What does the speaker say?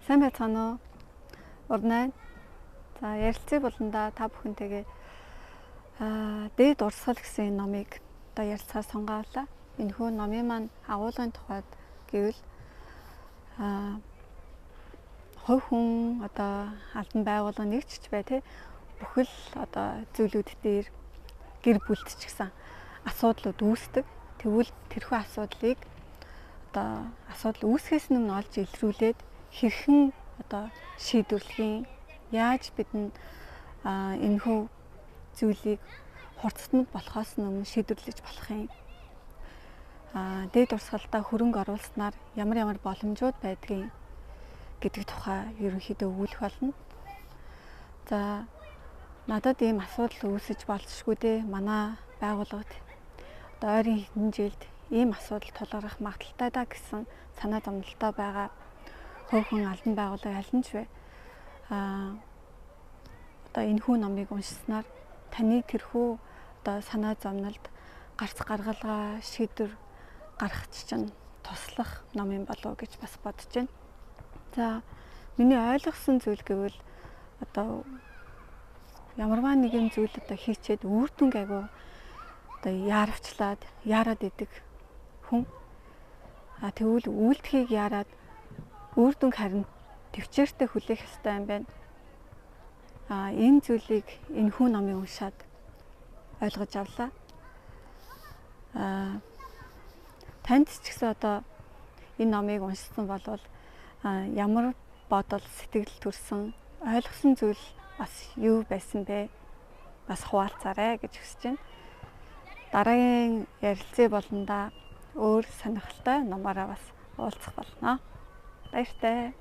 Сайн байцгаана уу? Урнаа. За ярилцгийг болондоо та бүхэнтэйгээ дээд урсгал гэсэн номыг одоо ярилцахаар сонгоолаа. Энэхүү номын маань агуулгын тухайд гэвэл хувь хүн одоо албан байгууллага нэгч бай тэ бүхэл одоо зүйлүүд дээр гэр бүлт ч гэсэн асуудлууд үүсдэг. Тэгвэл тэрхүү асуудлыг одоо асуудал үүсгэхээс өмнө олж илрүүлээд хэрхэн одоо шийдвэрлэхийн яаж бидэнд энэхүү зүйлийг хурцтанд болохоос өмнө шийдвэрлэж болох юм. Дээд урсгалдаа хөрөнгө оруулснаар ямар боломжууд байдгийг гэдэг тухай ерөнхийдөө өгүүлэх болно. За надад ийм асуудал үүсэж болцшгүй дээ. Манай байгууллагад одоо ойрын хэдэн жилд ийм асуудал тулгарах магадaltaй да гэсэн санаа зовнилтой байгаа хувь хүн албан байгууллага аль нь ч вэ одоо энэхүү номыг уншснаар таны тэрхүү одоо санаа зовнилд гарц гаргалгаа шийдвэр гаргах чинь туслах ном юм болов уу гэж бас бодож байна. За миний ойлгосон зүйл гэвэл одоо ямарваа нэгэн зүйл одоо хийчээд үр дүнг агуу одоо яаравчлаад яарад идэг хүн тэгвэл үйлдэхийг яарад үр дүнг харин төвчээртэй хүлээх ёстой юм байна. Энэ зүйлийг энэхүү номыг уншаад ойлгож авлаа. Танд ч гэсэн одоо энэ номыг уншсан болвол ямар бодол сэтгэл төрсөн ойлгосон зүйл бас юу байсан бэ? Бас хуваалцаарай гэж хүсэж байна. Дараагийн ярилцээ болондоо өөр сонирхолтой номоороо бас уулзах болно. Баяртай.